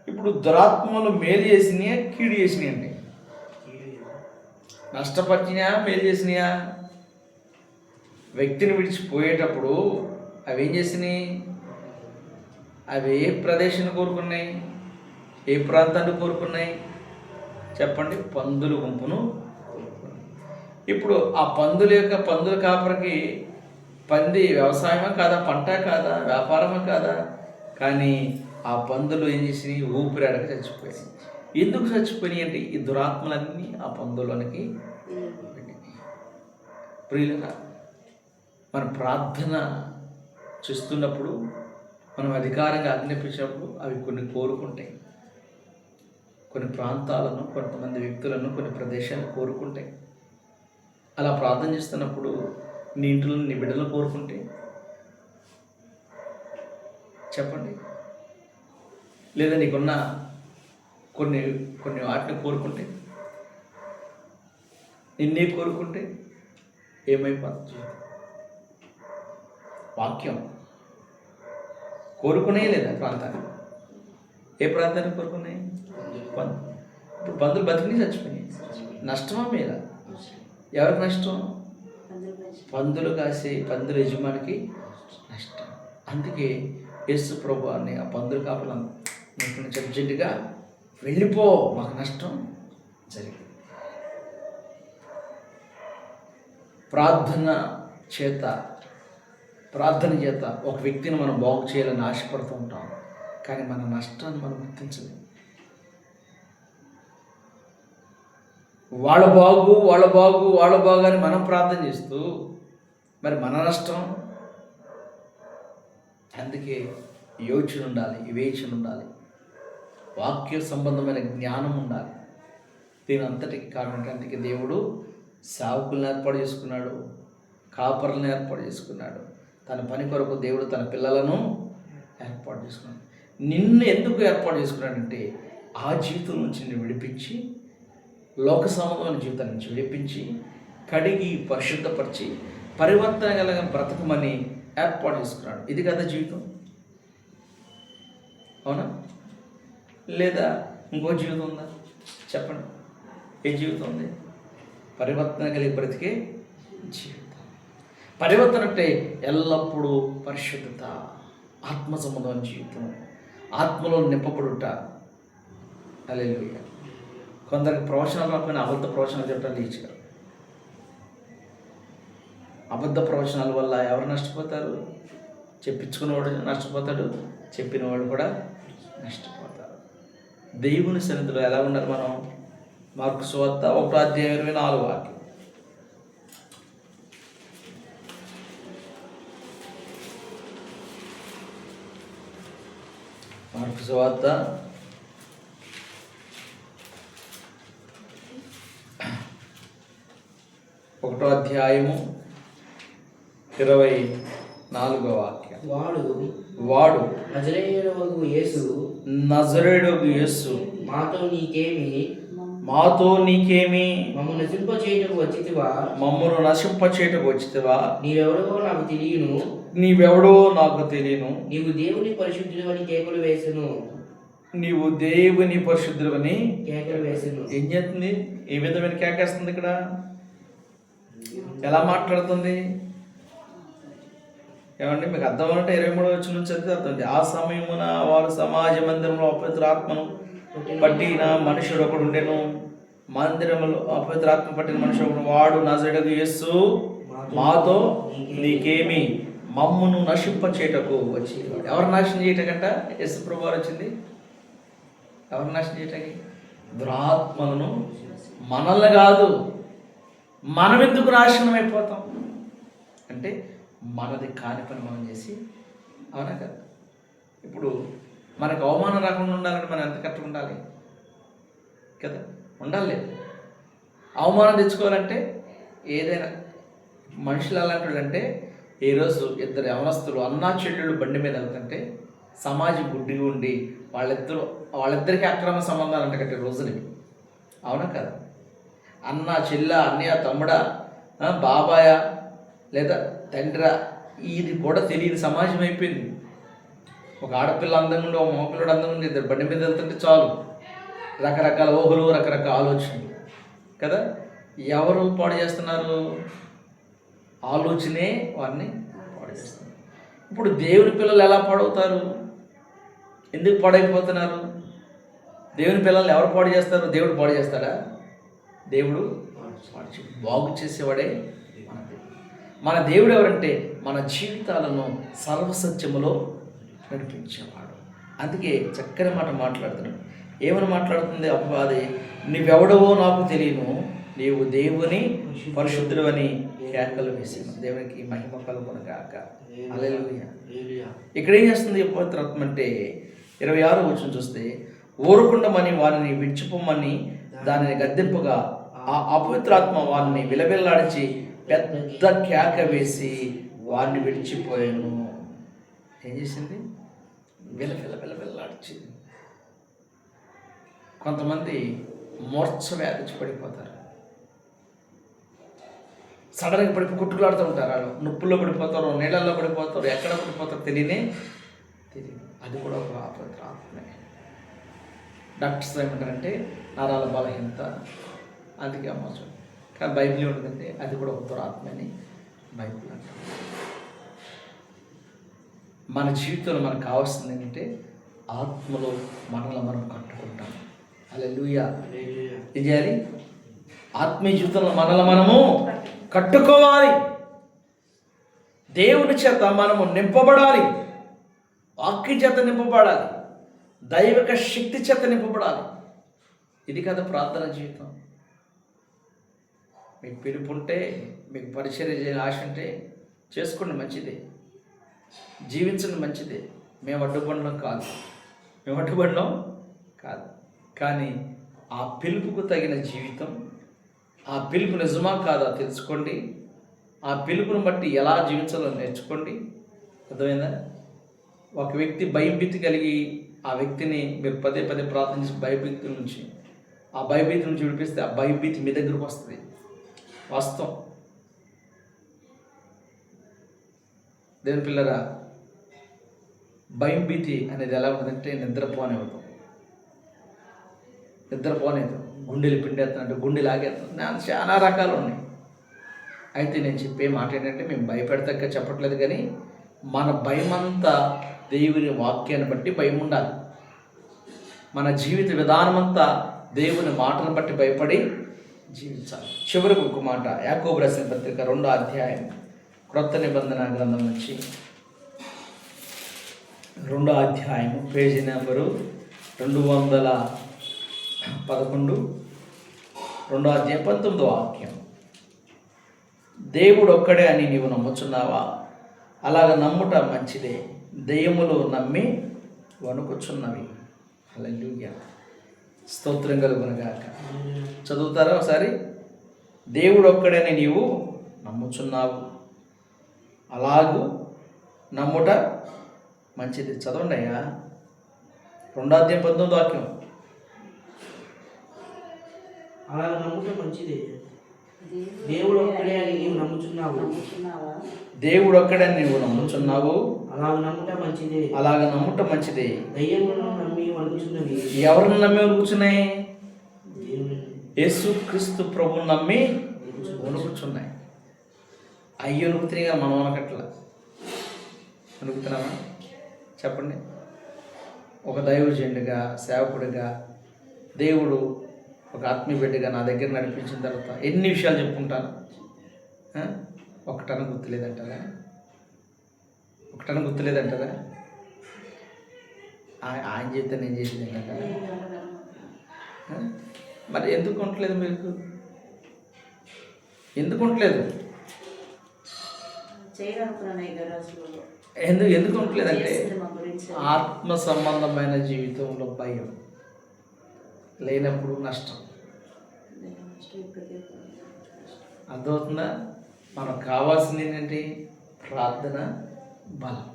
ఇప్పుడు దురాత్మలు మేలు చేసినాయా, కీడు చేసినాయి అండి? నష్టపరిచినాయా, మేలు చేసినాయా? వ్యక్తిని విడిచిపోయేటప్పుడు అవి ఏం చేసినాయి? అవి ఏ ప్రదేశాన్ని కోరుకున్నాయి? ఏ ప్రాంతాన్ని కోరుకున్నాయి? చెప్పండి. పందుల గుంపును కోరుకున్నాయి. ఇప్పుడు ఆ పందుల కాపరికి పంది వ్యవసాయమా కాదా, పంట కాదా, వ్యాపారమా కాదా? కానీ ఆ పందులు ఏం చేసినాయి? ఊపిరాడక చచ్చిపోయాయి. ఎందుకు చచ్చిపోయినాయి అంటే ఈ దురాత్మలన్నీ ఆ పందులోనికి వెళ్ళినాయి. ప్రియులరా, మన ప్రార్థన చేస్తున్నప్పుడు, మనం అధికారంగా ఆజ్ఞాపించినప్పుడు అవి కొన్ని కోరుకుంటాయి. కొన్ని ప్రాంతాలను, కొంతమంది వ్యక్తులను, కొన్ని ప్రదేశాలను కోరుకుంటాయి. అలా ప్రార్థన చేస్తున్నప్పుడు నీ ఇంట్లో నీ బిడ్డలు కోరుకుంటే చెప్పండి, లేదా నీకున్న కొన్ని కొన్ని వాటిని కోరుకుంటే, నిన్నే కోరుకుంటే ఏమైపోతుంది? వాక్యం కోరుకునే లేదా ప్రాంతాన్ని? ఏ ప్రాంతాన్ని కోరుకున్నాయి? ఇప్పుడు పందులు బతికి చచ్చిపోయినాయి. నష్టమా మీద? ఎవరికి నష్టం? పందులు కాసే పందుల యజమానికి నష్టం. అందుకే యేసు ప్రభు అని ఆ పందులు కాపలను నీకు నుంచి అర్జెంటుగా వెళ్ళిపో, మాకు నష్టం జరిగింది. ప్రార్థన చేత ఒక వ్యక్తిని మనం బాగు చేయాలని ఆశపడుతూ ఉంటాం, కానీ మన నష్టాన్ని మనం గుర్తించలేము. వాళ్ళ బాగు అని మనం ప్రార్థన చేస్తూ మరి మన నష్టం. అందుకే యోచన ఉండాలి, వివేచన ఉండాలి, వాక్య సంబంధమైన జ్ఞానం ఉండాలి. దీని అంతటికి కారణం అందుకే దేవుడు సేవకులను ఏర్పాటు చేసుకున్నాడు, కాపరులను ఏర్పాటు చేసుకున్నాడు. తన పని కొరకు దేవుడు తన పిల్లలను ఏర్పాటు చేసుకున్నాడు. నిన్ను ఎందుకు ఏర్పాటు చేసుకున్నాడంటే ఆ జీవితం నుంచి నిన్ను విడిపించి, లోక సంబంధమైన జీవితం నుంచి విడిపించి, కడిగి పరిశుద్ధపరిచి పరివర్తన కలిగిన బ్రతకమని ఏర్పాటు చేసుకున్నాడు. ఇది కదా జీవితం, అవునా? లేదా ఇంకో జీవితం ఉందా? చెప్పండి, ఏ జీవితం ఉంది? పరివర్తన కలిగి బ్రతికే జీవితం. పరివర్తన అంటే ఎల్లప్పుడూ పరిశుద్ధత, ఆత్మ సంబంధమైన జీవితం, ఆత్మలో నింపబడుట. హల్లెలూయా. కొందరికి ప్రవచనాలు రాకపోయినా అబద్ధ ప్రవచనాలు చెప్పడానికి ఇచ్చారు. అబద్ధ ప్రవచనాల వల్ల ఎవరు నష్టపోతారు? చెప్పించుకున్నవాడు నష్టపోతాడు, చెప్పినవాడు కూడా నష్టపోతారు. దేవుని సన్నిధిలో ఎలా ఉన్నారు మనం? మార్కు సువార్త 1:24. మార్కు సువార్త 1:24. వాడు నజరేయుడగు యేసు మాతో నీకేమి, మమ్మల్ని నశింపచేయటకు వచ్చితివా? నీవెవడో నాకు తెలియను. నీవు దేవుని పరిశుద్ధుడవని కేకలు వేసెను. ఏం చేస్తుంది? ఏ విధమైన కేకేస్తుంది? ఇక్కడ ఎలా మాట్లాడుతుంది? ఏమంటే మీకు అర్థం అంటే 23వ వచనం నుంచి చదివితే అర్థం. ఆ సమయమున వారు సమాజ మందిరంలో అపవిత్రాత్మను పట్టిన మనుషుడు ఒకడు ఉండెను. మందిరంలో అపవిత్రాత్మ పట్టిన మనుషుడు ఒకడు, వాడు నజరేయుడగు యేసు మాతో నీకేమి, మమ్మును నశింపచేయటకు వచ్చి. ఎవరు నాశనం చేయటకంట? యేసు ప్రభువు వచ్చింది. ఎవరు నాశనం చేయటానికి? దురాత్మలను. మనల్ని కాదు. మనం ఎందుకు నాశనం అయిపోతాం అంటే మనది కాని పని మనం చేసి, అవునా కదా? ఇప్పుడు మనకు అవమానం రాకుండా ఉండాలంటే మనం ఎంత కరెక్ట్గా ఉండాలి కదా? ఉండాలి. అవమానం తెచ్చుకోవాలంటే ఏదైనా మనుషులు అలాంటి అంటే, ఏ రోజు ఇద్దరు యవనస్తులు అన్నా చెల్లెళ్ళు బండి మీద వెళ్తుంటే సమాజం గుడ్డిగా ఉండి వాళ్ళిద్దరికీ అక్రమ సంబంధాలు అంట కట్టే రోజులు ఇవి, అవునా కదా? అన్న చెల్ల, అన్నయ్య, తమ్ముడా, బాబాయ లేదా తండ్రి, ఇది కూడా తెలియని సమాజం అయిపోయింది. ఒక ఆడపిల్ల అందంగా ఉండి, ఒక మగపిల్లడు అందంగా ఉండి ఇద్దరు బండి మీద వెళ్తుంటే చాలు రకరకాల ఊహలు, రకరకాల ఆలోచనలు కదా. ఎవరు పాడు చేస్తున్నారు? ఆలోచనే వారిని పాడు చేస్తున్నారు. ఇప్పుడు దేవుని పిల్లలు ఎలా పాడవుతారు? ఎందుకు పాడైపోతున్నారు? దేవుని పిల్లల్ని ఎవరు పాడు చేస్తారు? దేవుడు పాడు చేస్తాడా? దేవుడు బాగు చేసేవాడే మన దేవుడు. మన దేవుడు ఎవరంటే మన జీవితాలను సర్వసత్యములో నడిపించేవాడు. అందుకే చక్కని మాట మాట్లాడుతున్నాడు. ఏమని మాట్లాడుతుంది అపవాది? నీవెవడవో నాకు తెలియను, నీవు దేవుని పరిశుద్ధుడు అని కేకలు వేసాను. దేవునికి మహిమ కలుగునుగాక. హల్లెలూయా. ఇక్కడ ఏం చేస్తుంది పవిత్రాత్మ అంటే 26వ వచనం చూస్తే, ఊరుకుండమని వారిని విడిచిపోమని దానిని గద్దెంపుగా ఆ అపవిత్రాత్మ వారిని విలవిల్లాడించి పెద్ద కేక వేసి వారిని విడిచిపోయాను. ఏం చేసింది? విలవిల్లాడించింది. కొంతమంది మూర్ఛ వ్యాధి పడిపోతారు, సడన్గా పడిపోయి కొట్టుకులాడుతూ ఉంటారు. వాళ్ళు నొప్పుల్లో పడిపోతారు, నీళ్ళల్లో పడిపోతారు, ఎక్కడ పడిపోతారో తెలియదు. అది కూడా ఒక అపవిత్ర ఆత్మే. డాక్టర్స్ ఏమంటారంటే నరాల బలహీనత, అందుకే అమ్మచ్చు. కానీ బైబిల్ ఏముంటుందంటే అది కూడా ఒక దురాత్మ అని బైబిల్ అంటారు. మన జీవితంలో మనకు కావాల్సింది ఏంటంటే ఆత్మలో మనల్ని మనం కట్టుకుంటాం. హల్లెలూయా. ఏం చేయాలి? ఆత్మీయ జీవితంలో మనల్ని మనము కట్టుకోవాలి. దేవుని చేత మనము నింపబడాలి, వాక్య చేత నింపబడాలి, దైవిక శక్తి చేత నింపబడాలి. ఇది కదా ప్రార్థన జీవితం. మీకు పిలుపు ఉంటే, మీకు పరిచర్య చేయాలని ఆశ ఉంటే చేసుకోండి, మంచిదే. జీవించండి, మంచిదే. మేము అడ్డుపడడం కాదు. కానీ ఆ పిలుపుకు తగిన జీవితం, ఆ పిలుపు నిజమా కాదా తెలుసుకోండి. ఆ పిలుపుని బట్టి ఎలా జీవించాలో నేర్చుకోండి. అర్థమైందా? ఒక వ్యక్తి భయభీతి కలిగి ఆ వ్యక్తిని మీరు పదే ప్రార్థించి భయభీతి నుంచి విడిపిస్తే ఆ భయభీతి మీ దగ్గరకు వస్తుంది. వాస్తవం. దేవుని పిల్లరా, భయభీతి అనేది ఎలా ఉంటుందంటే నిద్రపోనేవుతాం, గుండెలు పిండేస్తున్నట్టు, గుండె లాగేస్తున్నాడు, చాలా రకాలు ఉన్నాయి. అయితే నేను చెప్పే మాట ఏంటంటే మేము భయపెడతాక చెప్పట్లేదు, కానీ మన భయమంతా దేవుని వాక్యాన్ని బట్టి భయం ఉండాలి. మన జీవిత విధానమంతా దేవుని మాటను బట్టి భయపడి జీవించాలి. చివరికి ఒక మాట, యాకోబు రాసిన పత్రిక 2వ అధ్యాయం క్రొత్త నిబంధన గ్రంథం నుంచి 2వ అధ్యాయం పేజీ నెంబరు 211, 2వ అధ్యాయం 19వ వాక్యం. దేవుడు ఒక్కడే అని నీవు నమ్ముచున్నావా? అలాగ నమ్ముట మంచిదే. దెయ్యములు నమ్మి వణుకుచున్నవి. హల్లెలూయా. స్తోత్రం కలుగునుగాక. చదువుతారా ఒకసారి? దేవుడు ఒక్కడని నీవు నమ్ముచున్నావు, అలాగూ నమ్ముట మంచిది. చదవండి అయ్యా. 2వ అధ్యాయం 19వ వాక్యం. అలా నమ్ముట మంచిదే. దేవుడు ఒక్కడే అని నీవు నమ్ముచున్నావు, దేవుడు ఒక్కడని నీవు నమ్ముచున్నావు, అలాగ నమ్ముట మంచిదే. దయ్యములను నమ్మి వణుకుచున్నవి. ఎవరిని నమ్మి వణుకుచున్నాయి? యేసు క్రీస్తు ప్రభువుని నమ్మి వణుకుచున్నాయి. అయ్యి వణుకుతున్నాయి కదా, మనం వణకట్ల. వణుకుతున్నామా? చెప్పండి. ఒక దైవజనుడిగా, సేవకుడిగా, దేవుడు ఒక ఆత్మీయ బిడ్డగా నా దగ్గర నడిపించిన తర్వాత ఎన్ని విషయాలు చెప్పుకుంటాను. ఒకటన గుర్తులేదంటారా? ఆయన చెప్తే నేను చేసింది ఏంటంటారా? మరి ఎందుకు ఉండట్లేదు? మీకు ఎందుకు ఉండట్లేదు? ఎందుకు ఉండట్లేదంటే ఆత్మ సంబంధమైన జీవితంలో భయం లేనప్పుడు నష్టం. అర్థమవుతుందా? మనకు కావాల్సింది ఏంటంటే ప్రార్థన బలం,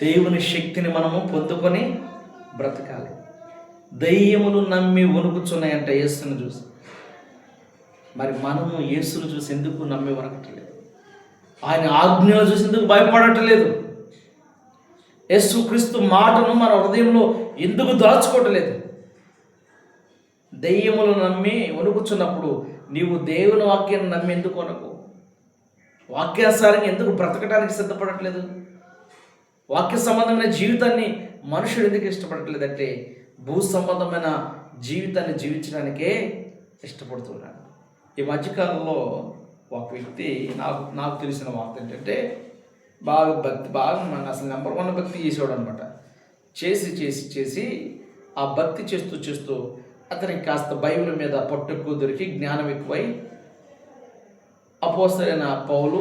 దేవుని శక్తిని మనము పొందుకొని బ్రతకాలి. దయ్యములు నమ్మి వణుకుచున్నాయంట యేసును చూసి. మరి మనము యేసును చూసి ఎందుకు నమ్మి వణకట్లేదు? ఆయన ఆజ్ఞలు చూసి ఎందుకు భయపడట్లేదు? యేసుక్రీస్తు మాటను మన హృదయంలో ఎందుకు దాచుకోవట్లేదు? దెయ్యములు నమ్మి వణుకుచున్నప్పుడు నీవు దేవుని వాక్యాన్ని నమ్మి ఎందుకు వణకు? వాక్యానుసారంగా ఎందుకు బ్రతకడానికి సిద్ధపడట్లేదు? వాక్య సంబంధమైన జీవితాన్ని మనుషుడు ఎందుకు ఇష్టపడట్లేదంటే భూ సంబంధమైన జీవితాన్ని జీవించడానికే ఇష్టపడుతున్నాడు. ఈ మధ్యకాలంలో ఒక వ్యక్తి నాకు తెలిసిన వార్త ఏంటంటే బాగా భక్తి బాగా అసలు నెంబర్ 1 భక్తి చేసేవాడు అనమాట. చేసి ఆ భక్తి చేస్తూ అతనికి కాస్త బైబిల్ మీద పట్టు ఎక్కువ దొరికి జ్ఞానం ఎక్కువై అపోస్తలుడైన పౌలు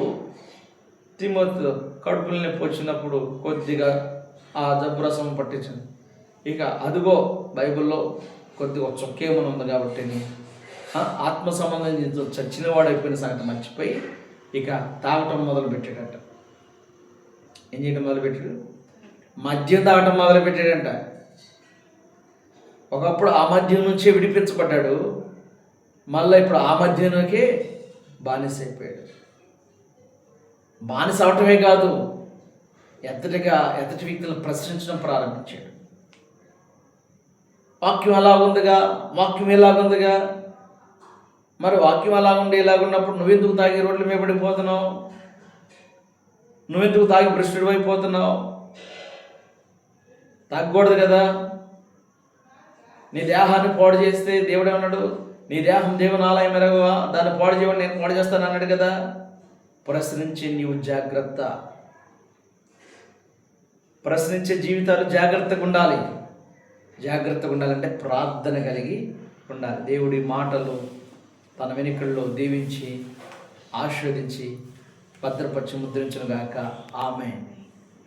తిమోతితో కడుపులు నొప్పి వచ్చినప్పుడు కొద్దిగా ఆ జబ్బు రసం పట్టించింది. ఇక అదిగో బైబిల్లో కొద్దిగా ఒక చొక్కేమని ఉంది కాబట్టి ఆత్మ సంబంధం చచ్చిన వాడు అయిపోయిన సంగతి మర్చిపోయి ఇక తాగటం మొదలుపెట్టాడట. ఏం చేయడం మొదలుపెట్టాడు? మద్యం తాగటం మొదలుపెట్టాడంట. ఒకప్పుడు ఆ మద్యం నుంచే విడిపించబడ్డాడు, మళ్ళీ ఇప్పుడు ఆ మద్యంలోకే బానిస అయిపోయాడు. బానిస అవటమే కాదు, ఎత్తటి వ్యక్తులను ప్రశ్నించడం ప్రారంభించాడు. వాక్యం ఎలాగుందిగా మరి వాక్యం అలాగుండి ఇలాగున్నప్పుడు నువ్వెందుకు తాగి రోడ్ల మీద పడిపోతున్నావు? నువ్వెందుకు తాగి భ్రష్టుడు అయిపోతున్నావు? తాగకూడదు కదా. నీ దేహాన్ని పాడు చేస్తే దేవుడు ఏమన్నాడు? నీ దేహం దేవుని ఆలయం ఎరగవా, దాన్ని పాడు చేయమని నేను పాడు చేస్తాను అన్నాడు కదా. ప్రశ్నించే నీవు జాగ్రత్త. ప్రశ్నించే జీవితాలు జాగ్రత్తగా ఉండాలంటే ప్రార్థన కలిగి ఉండాలి. దేవుడి మాటలు తన వెనుకల్లో దీవించి ఆశీర్వదించి భద్రపరిచి ముద్రించును గాక. ఆమేన్.